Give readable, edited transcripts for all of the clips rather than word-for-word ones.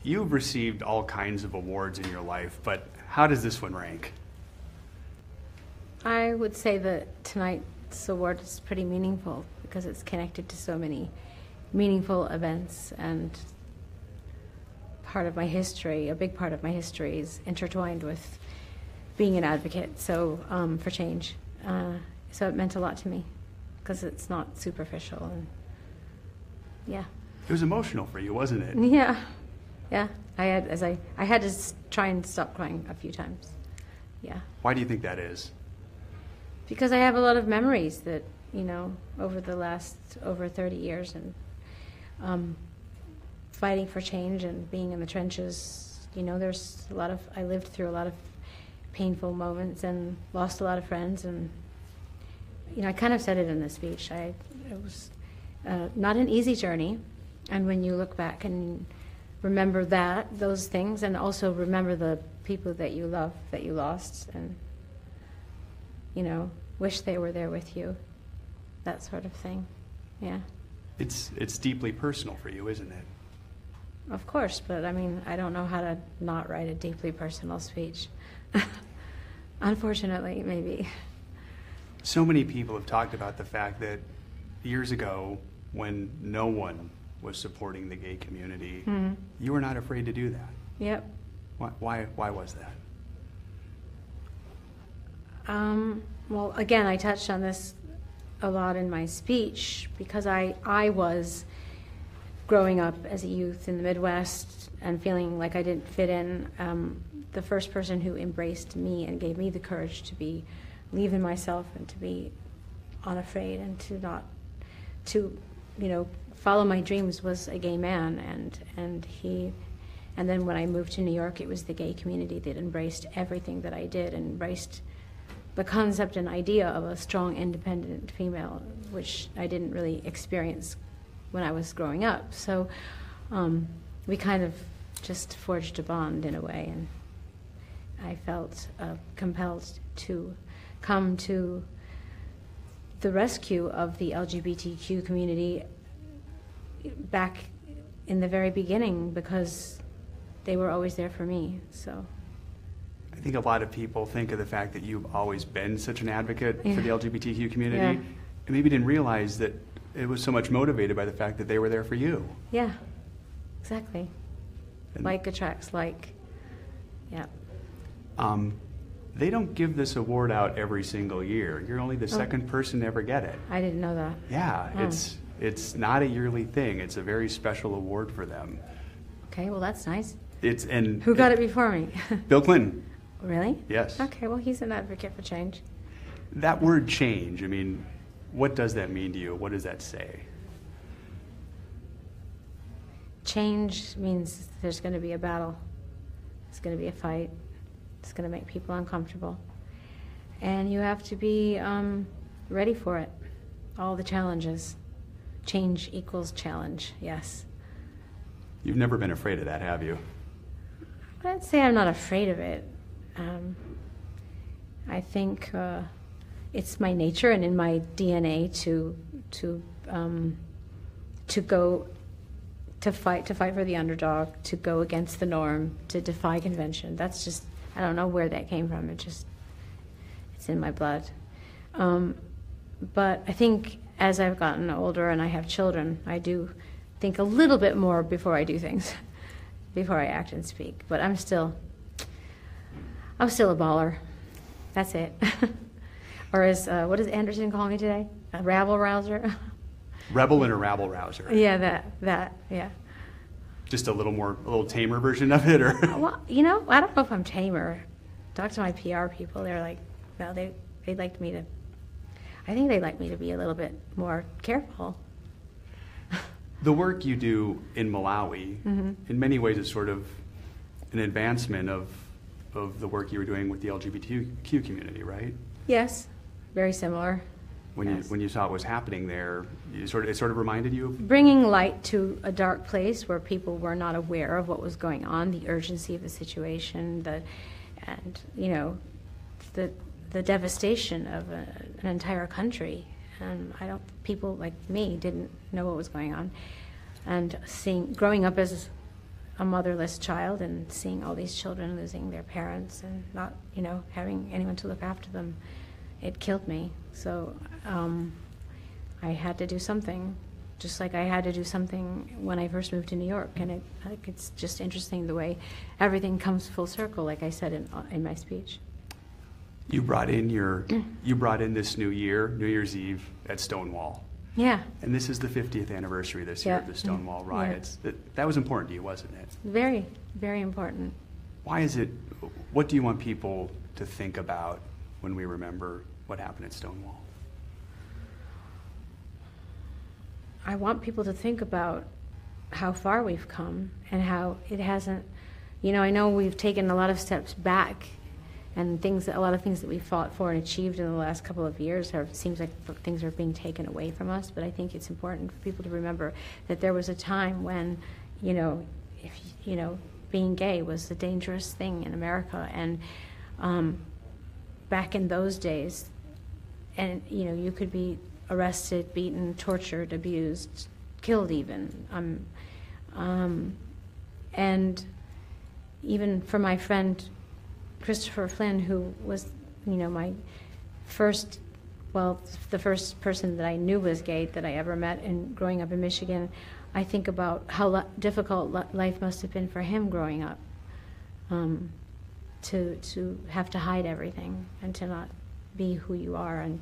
You've received all kinds of awards in your life, but how does this one rank? I would say that tonight's award is pretty meaningful because it's connected to so many meaningful events, and part of my history, a big part of my history, is intertwined with being an advocate for change. So it meant a lot to me because it's not superficial, and yeah. It was emotional for you, wasn't it? Yeah. I had to try and stop crying a few times. Yeah. Why do you think that is? Because I have a lot of memories that, over the last over 30 years, and fighting for change and being in the trenches. There's I lived through a lot of painful moments and lost a lot of friends, and I kind of said it in the speech. It was not an easy journey, and when you look back and remember those things, and also remember the people that you love that you lost, and wish they were there with you, that sort of thing. Yeah. It's deeply personal for you, isn't it? Of course, but I don't know how to not write a deeply personal speech. Unfortunately, maybe. So many people have talked about the fact that years ago, when no one was supporting the gay community, you were not afraid to do that. Yep. Why was that? Well, again, I touched on this a lot in my speech because I was growing up as a youth in the Midwest and feeling like I didn't fit in. The first person who embraced me and gave me the courage to believe in myself and to be unafraid and to follow my dreams was a gay man, and then when I moved to New York, it was the gay community that embraced everything that I did, and embraced the concept and idea of a strong, independent female, which I didn't really experience when I was growing up. So we kind of just forged a bond in a way, and I felt compelled to come to the rescue of the LGBTQ community back in the very beginning because they were always there for me. So I think a lot of people think of the fact that you've always been such an advocate for the LGBTQ community, and maybe didn't realize that it was so much motivated by the fact that they were there for you. Yeah, exactly. And like attracts like. Yeah. They don't give this award out every single year. You're only the second person to ever get it. I didn't know that. Yeah, it's not a yearly thing. It's a very special award for them. Okay, well that's nice. Who got it before me? Bill Clinton. Really? Yes. Okay, well he's an advocate for change. That word change, what does that mean to you? What does that say? Change means there's going to be a battle. It's going to be a fight. It's going to make people uncomfortable. And you have to be ready for it. All the challenges. Change equals challenge, yes. You've never been afraid of that, have you? I'd say I'm not afraid of it. I think it's my nature and in my DNA to fight for the underdog, to go against the norm, to defy convention. That's just, I don't know where that came from. It's in my blood. But I think as I've gotten older and I have children, I do think a little bit more before I do things, before I act and speak. But I'm still a baller. That's it. Or what does Anderson call me today? A rabble-rouser? Rebel and a rabble-rouser. Yeah, that, yeah. Just a little tamer version of it, or? Well, I don't know if I'm tamer. Talk to my PR people. They're like, well, they'd like me to. I think they'd like me to be a little bit more careful. The work you do in Malawi, in many ways, is sort of an advancement of the work you were doing with the LGBTQ community, right? Yes, very similar. When you saw what was happening there, it sort of reminded you of bringing light to a dark place where people were not aware of what was going on, the urgency of the situation, the devastation of an entire country. And people like me didn't know what was going on. And growing up as a motherless child and seeing all these children losing their parents and not, having anyone to look after them, it killed me. So I had to do something, just like I had to do something when I first moved to New York. And it's just interesting the way everything comes full circle, like I said in my speech. You brought in this New Year's Eve at Stonewall. Yeah. And this is the 50th anniversary this year of the Stonewall riots. Yeah. That was important to you, wasn't it? Very, very important. Why is it, what do you want people to think about when we remember what happened at Stonewall? I want people to think about how far we've come and how it hasn't, I know we've taken a lot of steps back, and a lot of things that we fought for and achieved in the last couple of years seems like things are being taken away from us. But I think it's important for people to remember that there was a time when, being gay was a dangerous thing in America, and back in those days, and you could be arrested, beaten, tortured, abused, killed even, and even for my friend Christopher Flynn, who was, the first person that I knew was gay that I ever met, and growing up in Michigan, I think about how difficult life must have been for him growing up, to have to hide everything and to not be who you are and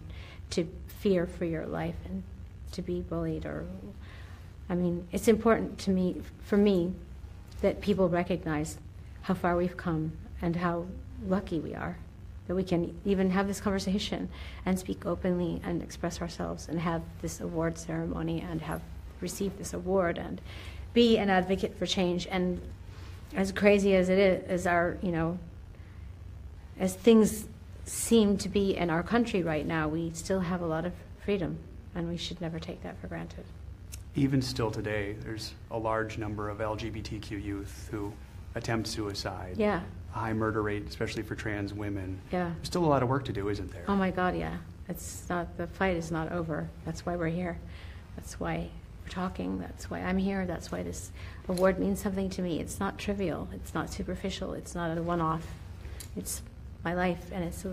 to fear for your life and to be bullied it's important for me, that people recognize how far we've come and how lucky we are that we can even have this conversation and speak openly and express ourselves and have this award ceremony and have received this award and be an advocate for change. And as crazy as it is, as things seem to be in our country right now, we still have a lot of freedom, and we should never take that for granted. Even still today, there's a large number of LGBTQ youth who attempt suicide. Yeah. A high murder rate, especially for trans women. Yeah. There's still a lot of work to do, isn't there? Oh my God, yeah. The fight is not over. That's why we're here. That's why we're talking. That's why I'm here. That's why this award means something to me. It's not trivial. It's not superficial. It's not a one-off. It's my life, and it's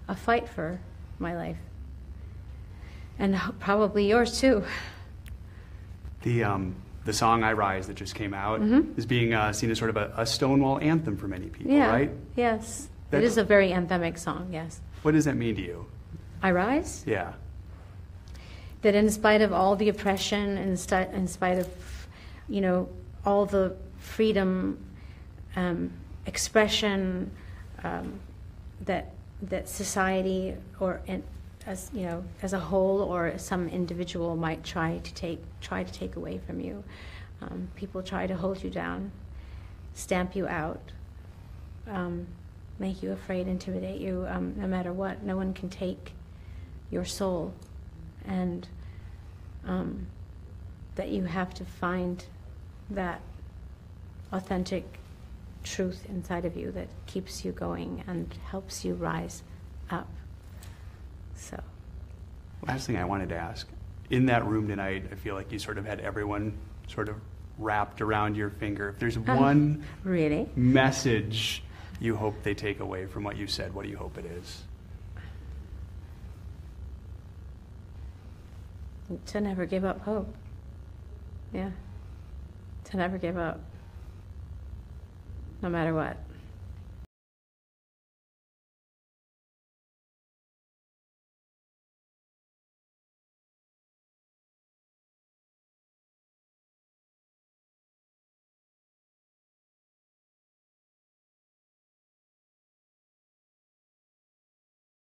a fight for my life. And probably yours too. The song "I Rise" that just came out is being seen as sort of a Stonewall anthem for many people, yeah. right? Yes. It is a very anthemic song, yes. What does that mean to you? I rise? Yeah. That in spite of all the oppression, in spite of, all the freedom, expression that society as a whole or some individual might try to take away from you. People try to hold you down, stamp you out, make you afraid, intimidate you, no matter what. No one can take your soul, and that you have to find that authentic truth inside of you that keeps you going and helps you rise up. So, last thing I wanted to ask, in that room tonight, I feel like you sort of had everyone sort of wrapped around your finger. If there's one really message you hope they take away from what you said, what do you hope it is? To never give up hope. Yeah. To never give up. No matter what.